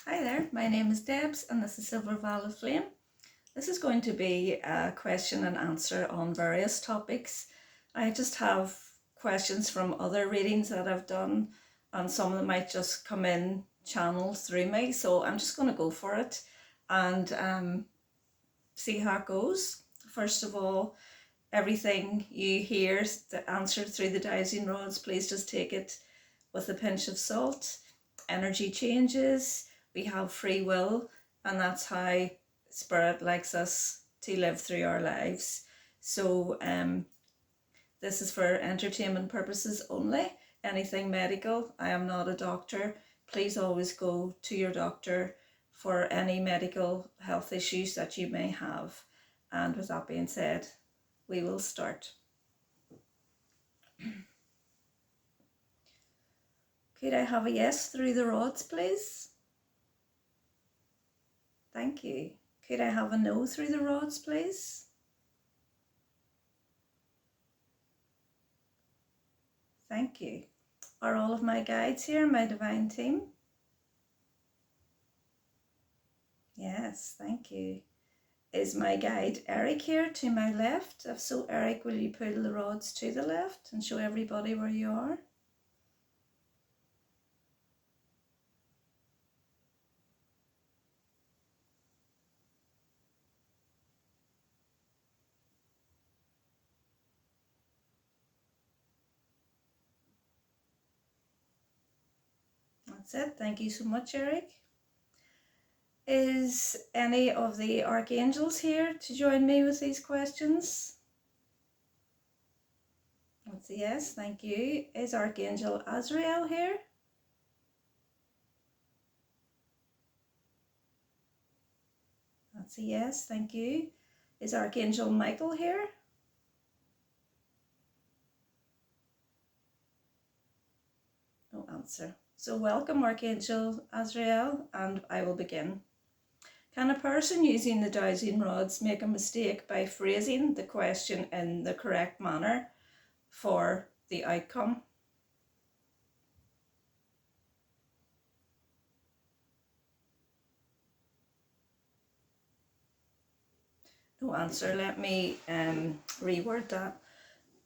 Hi there, my name is Debs and this is Silver Violet Flame. This is going to be a question and answer on various topics. I just have questions from other readings that I've done, and some of them might just come in channeled through me, so I'm just going to go for it and see how it goes. First of all, everything you hear answered through the dowsing rods, please just take it with a pinch of salt. Energy changes, we have free will, and that's how Spirit likes us to live through our lives. So this is for entertainment purposes only. Anything medical, I am not a doctor. Please always go to your doctor for any medical health issues that you may have. And with that being said, we will start. Could I have a yes through the rods, please? Thank you. Could I have a no through the rods, please? Thank you. Are all of my guides here, my divine team? Yes, thank you. Is my guide Eric here to my left? If so, Eric, will you pull the rods to the left and show everybody where you are? That's it. Thank you so much, Eric. Is any of the archangels here to join me with these questions? That's a yes, thank you. Is Archangel Azrael here? That's a yes, thank you. Is Archangel Michael here? No answer. So welcome, Archangel Azrael, and I will begin. Can a person using the dowsing rods make a mistake by phrasing the question in the correct manner for the outcome? No answer. Let me reword that.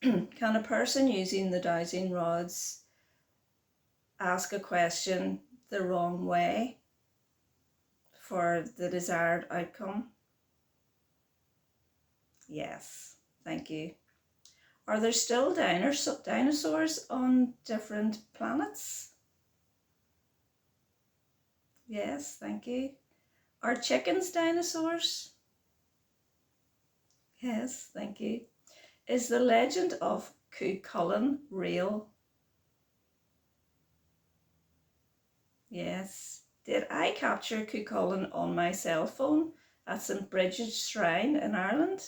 Can a person using the dowsing rods ask a question the wrong way for the desired outcome? Yes, thank you. Are there still dinosaurs on different planets? Yes, thank you. Are chickens dinosaurs? Yes, thank you. Is the legend of Cuchulainn real? Yes. Did I capture Cuchulainn on my cell phone at St. Bridget's Shrine in Ireland?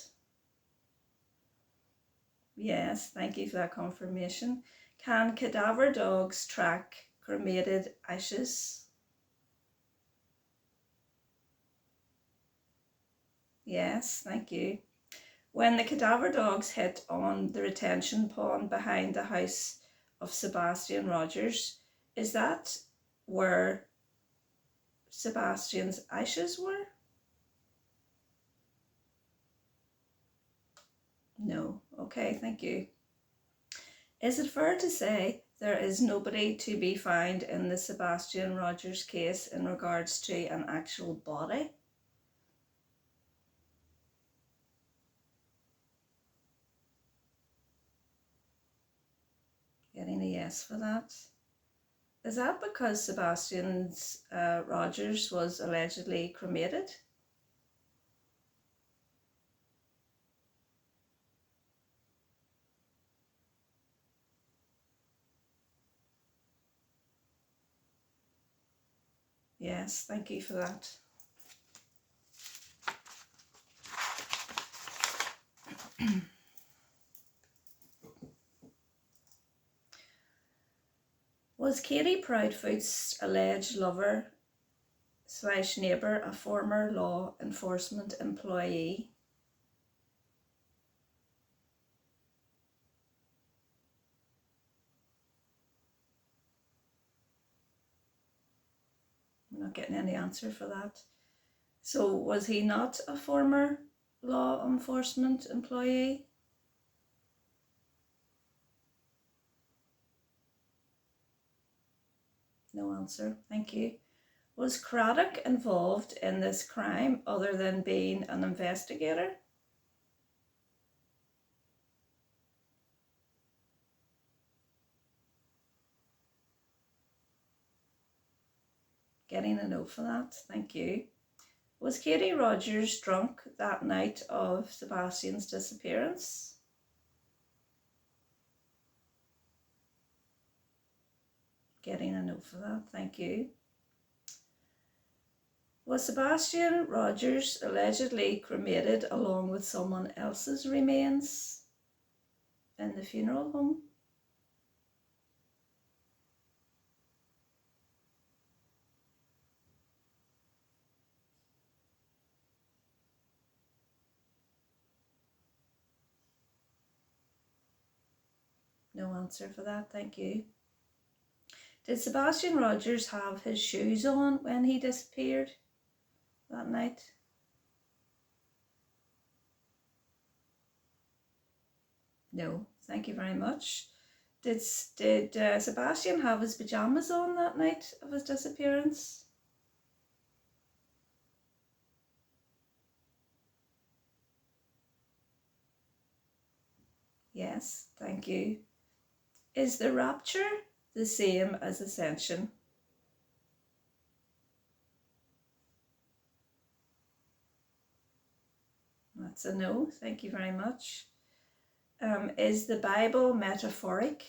Yes, thank you for that confirmation. Can cadaver dogs track cremated ashes? Yes, thank you. When the cadaver dogs hit on the retention pond behind the house of Sebastian Rogers, is that where Sebastian's ashes were? No. Okay, thank you. Is it fair to say there is nobody to be found in the Sebastian Rogers case in regards to an actual body? Getting a yes for that. Is that because Sebastian's Rogers was allegedly cremated? Yes, thank you for that. Was Katie Proudfoot's alleged lover / neighbour a former law enforcement employee? I'm not getting any answer for that. So was he not a former law enforcement employee? No answer. Thank you. Was Craddock involved in this crime other than being an investigator? Getting a no for that. Thank you. Was Katie Rogers drunk that night of Sebastian's disappearance? Getting a no for that. Thank you. Was Sebastian Rogers allegedly cremated along with someone else's remains in the funeral home? No answer for that. Thank you. Did Sebastian Rogers have his shoes on when he disappeared that night? No, thank you very much. Did Sebastian have his pajamas on that night of his disappearance? Yes, thank you. Is the rapture the same as ascension? That's a no, thank you very much. Is the Bible metaphoric?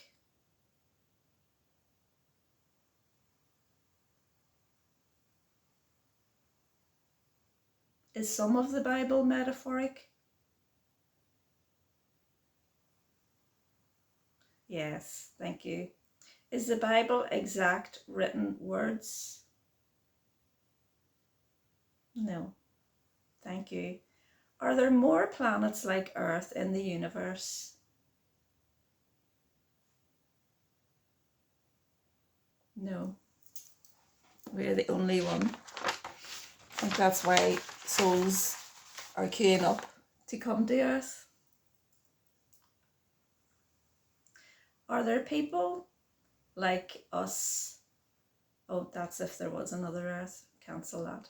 Is some of the Bible metaphoric? Yes, thank you. Is the Bible exact written words? No, thank you. Are there more planets like Earth in the universe? No, we're the only one. I think that's why souls are queuing up to come to Earth. Are there people like us? Oh, that's if there was another Earth. Cancel that.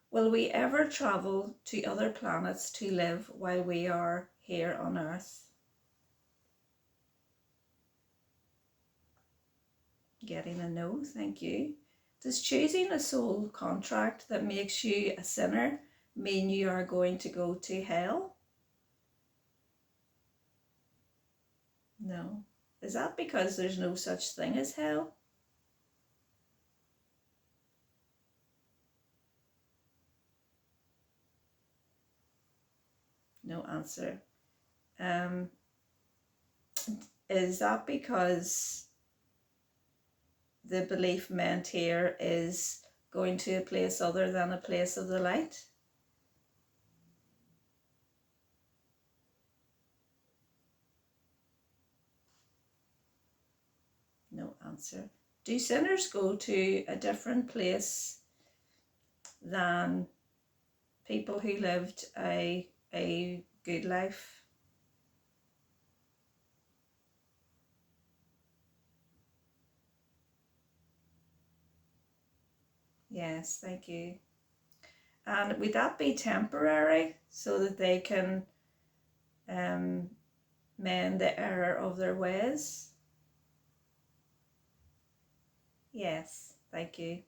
Will we ever travel to other planets to live while we are here on Earth? Getting a no, thank you. Does choosing a soul contract that makes you a sinner mean you are going to go to hell? No. Is that because there's no such thing as hell? No answer. Is that because the belief meant here is going to a place other than a place of the light? No answer. Do sinners go to a different place than people who lived a good life? Yes, thank you. And would that be temporary so that they can mend the error of their ways? Yes, thank you.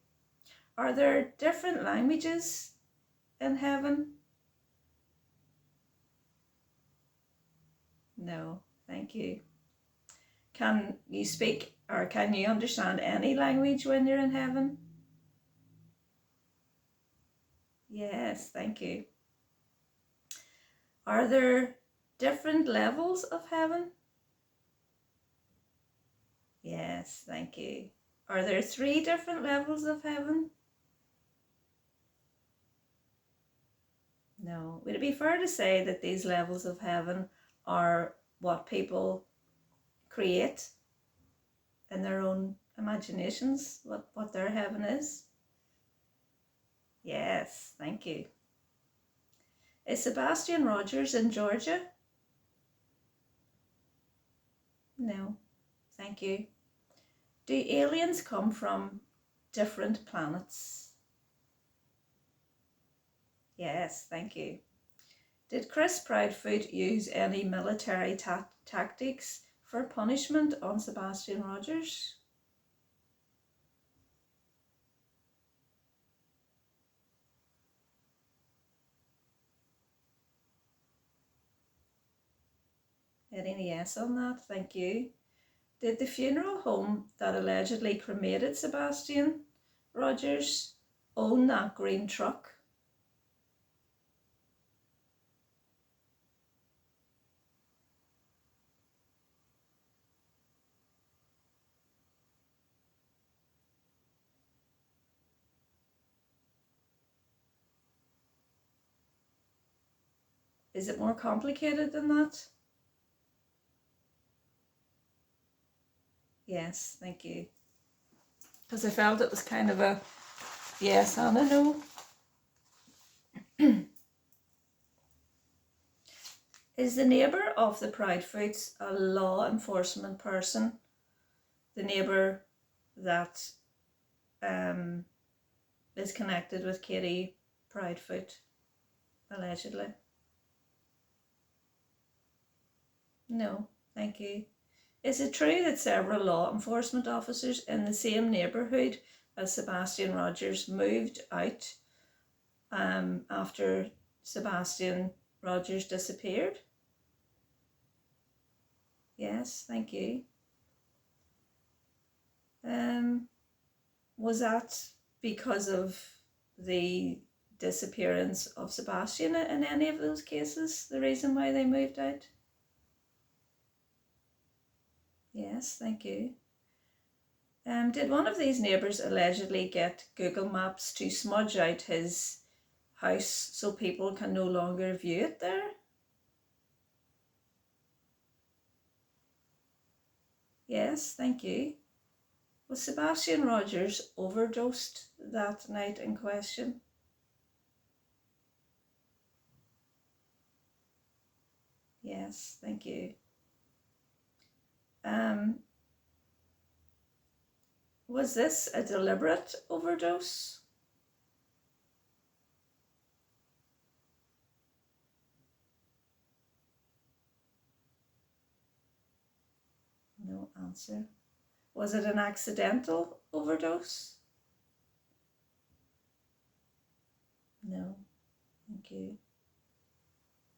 Are there different languages in heaven? No, thank you. Can you speak or can you understand any language when you're in heaven? Yes, thank you. Are there different levels of heaven? Yes, thank you. Are there 3 different levels of heaven? No. Would it be fair to say that these levels of heaven are what people create in their own imaginations, what their heaven is? Yes, thank you. Is Sebastian Rogers in Georgia? No, thank you. Do aliens come from different planets? Yes, thank you. Did Chris Proudfoot use any military tactics for punishment on Sebastian Rogers? Getting a yes on that, thank you. Did the funeral home that allegedly cremated Sebastian Rogers own that green truck? Is it more complicated than that? Yes, thank you. Because I felt it was kind of a yes and a no. Is the neighbour of the Proudfoots a law enforcement person? The neighbour that is connected with Katie Proudfoot, allegedly? No, thank you. Is it true that several law enforcement officers in the same neighbourhood as Sebastian Rogers moved out after Sebastian Rogers disappeared? Yes, thank you. Was that because of the disappearance of Sebastian in any of those cases, the reason why they moved out? Yes, thank you. Did one of these neighbours allegedly get Google Maps to smudge out his house so people can no longer view it there? Yes, thank you. Was Sebastian Rogers overdosed that night in question? Yes, thank you. Was this a deliberate overdose? No answer. Was it an accidental overdose? No, thank you.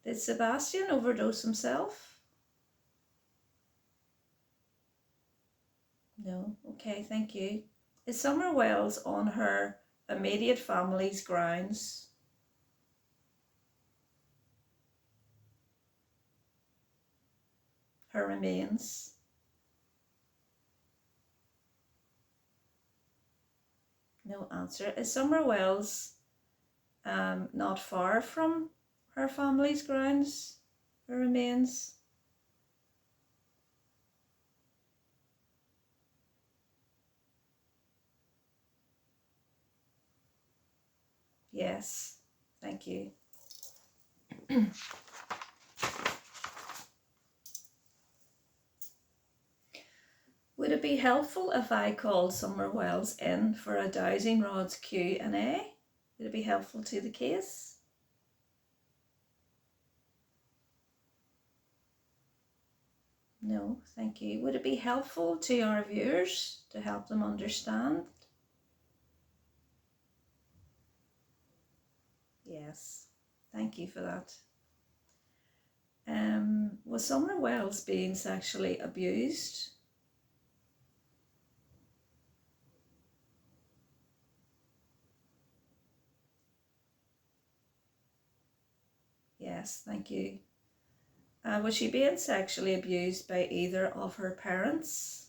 Did Sebastian overdose himself? No, okay, thank you. Is Summer Wells on her immediate family's grounds? Her remains? No answer. Is Summer Wells not far from her family's grounds? Her remains? Yes, thank you. Would it be helpful if I called Summer Wells in for a Dowsing Rods Q&A? Would it be helpful to the case? No, thank you. Would it be helpful to our viewers to help them understand? Yes, thank you for that. Was Summer Wells being sexually abused? Yes, thank you. Was she being sexually abused by either of her parents?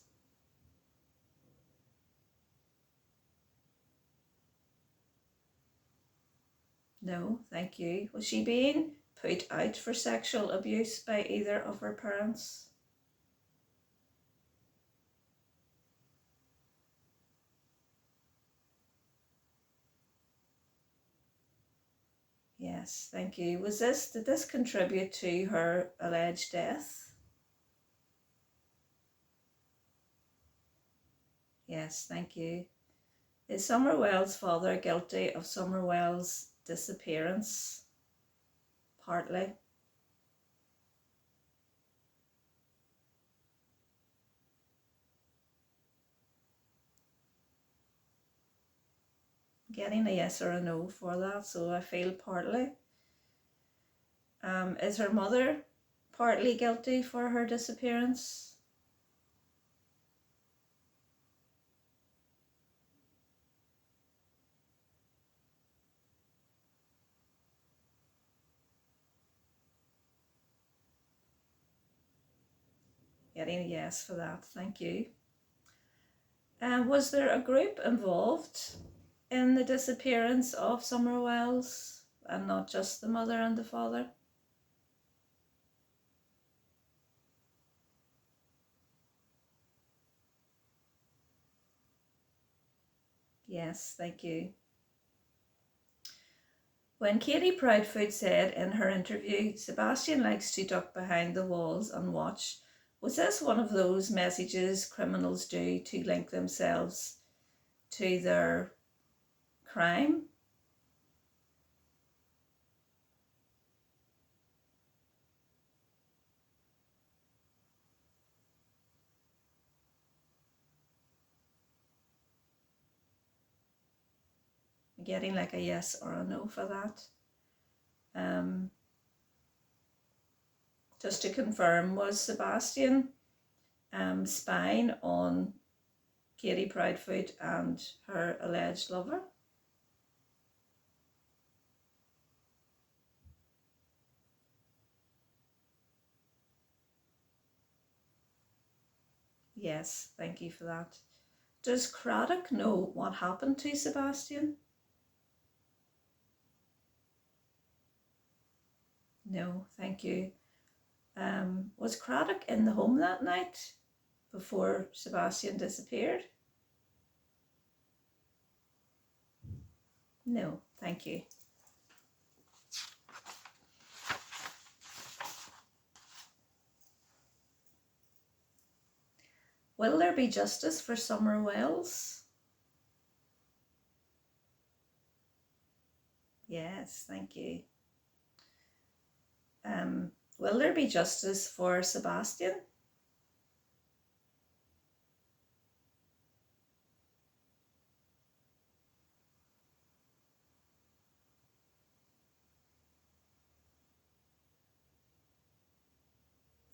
No, thank you. Was she being put out for sexual abuse by either of her parents? Yes, thank you. Did this contribute to her alleged death? Yes, thank you. Is Somerwell's father guilty of Somerwell's disappearance? Partly. Getting a yes or a no for that, so I feel partly. Is her mother partly guilty for her disappearance? Getting a yes for that, thank you. Was there a group involved in the disappearance of Somerwells and not just the mother and the father? Yes, thank you. When Katie Proudfoot said in her interview, Sebastian likes to duck behind the walls and watch, was this one of those messages criminals do to link themselves to their crime? Getting like a yes or a no for that. Just to confirm, was Sebastian spying on Katie Proudfoot and her alleged lover? Yes, thank you for that. Does Craddock know what happened to Sebastian? No, thank you. Was Craddock in the home that night before Sebastian disappeared? No, thank you. Will there be justice for Somerwells? Yes, thank you. Will there be justice for Sebastian?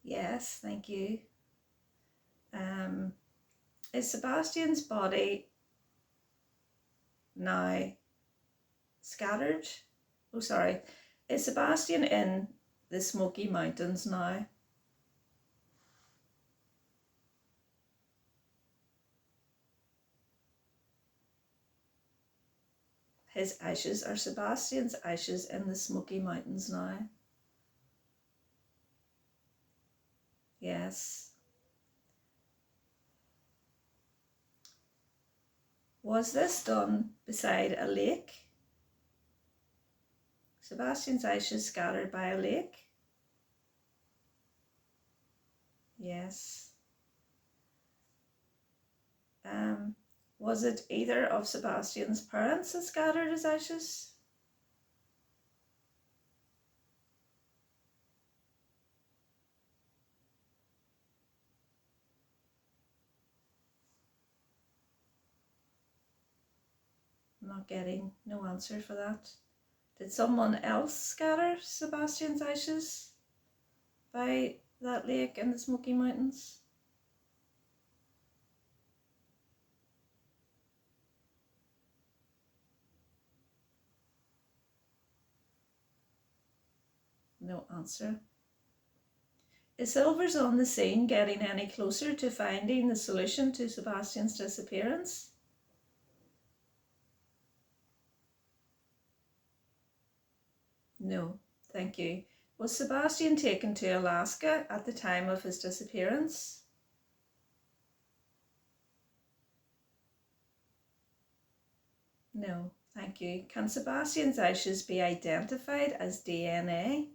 Yes, thank you. Is Sebastian's body now scattered? Oh, sorry. Is Sebastian in the Smoky Mountains now? Are Sebastian's ashes in the Smoky Mountains now? Yes. Was this done beside a lake? Sebastian's ashes scattered by a lake? Yes. Was it either of Sebastian's parents that scattered his ashes? I'm not getting no answer for that. Did someone else scatter Sebastian's ashes by that lake in the Smoky Mountains? No answer. Is Silvers on the scene getting any closer to finding the solution to Sebastian's disappearance? No, thank you. Was Sebastian taken to Alaska at the time of his disappearance? No, Thank you. Can Sebastian's ashes be identified as DNA?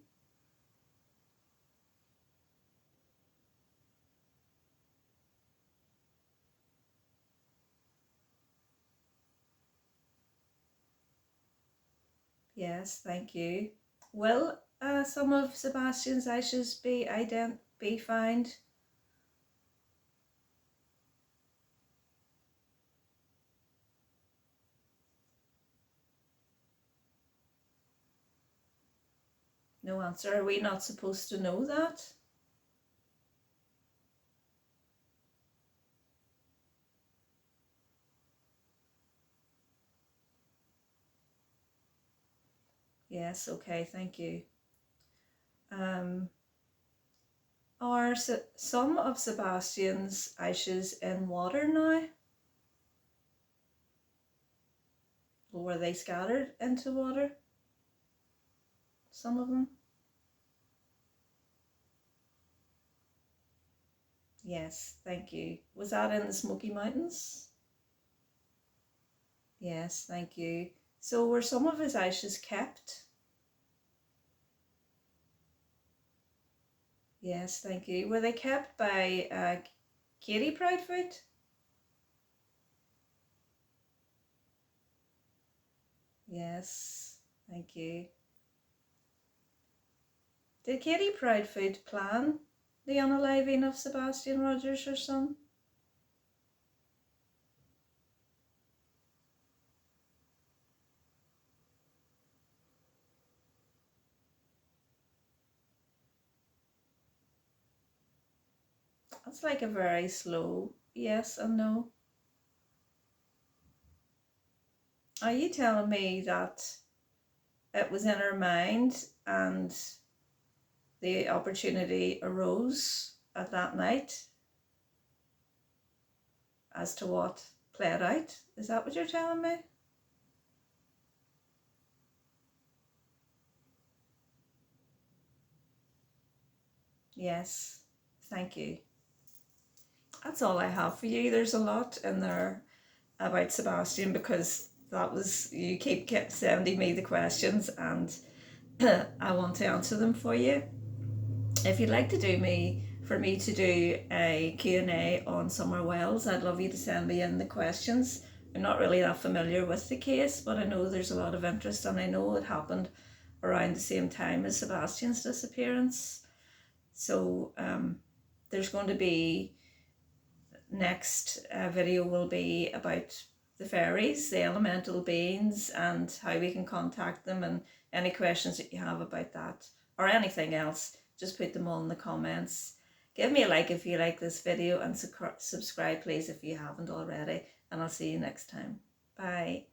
Yes, thank you. Will some of Sebastian's ashes be found? No answer. Are we not supposed to know that? Yes, okay, thank you. Are some of Sebastian's ashes in water now? Or were they scattered into water? Some of them? Yes, thank you. Was that in the Smoky Mountains? Yes, thank you. So were some of his ashes kept? Yes, thank you. Were they kept by Katie Proudfoot? Yes, thank you. Did Katie Proudfoot plan the unaliving of Sebastian Rogers, her son? That's like a very slow yes and no. Are you telling me that it was in her mind and the opportunity arose at that night as to what played out? Is that what you're telling me? Yes, thank you. That's all I have for you. There's a lot in there about Sebastian because that was, you keep sending me the questions and I want to answer them for you. If you'd like to for me to do a Q&A on Summer Wells, I'd love you to send me in the questions. I'm not really that familiar with the case, but I know there's a lot of interest and I know it happened around the same time as Sebastian's disappearance. So there's going to be, next video will be about the fairies, the elemental beings, and how we can contact them, and any questions that you have about that or anything else, just put them all in the comments. Give me a like if you like this video and subscribe please if you haven't already, and I'll see you next time. Bye.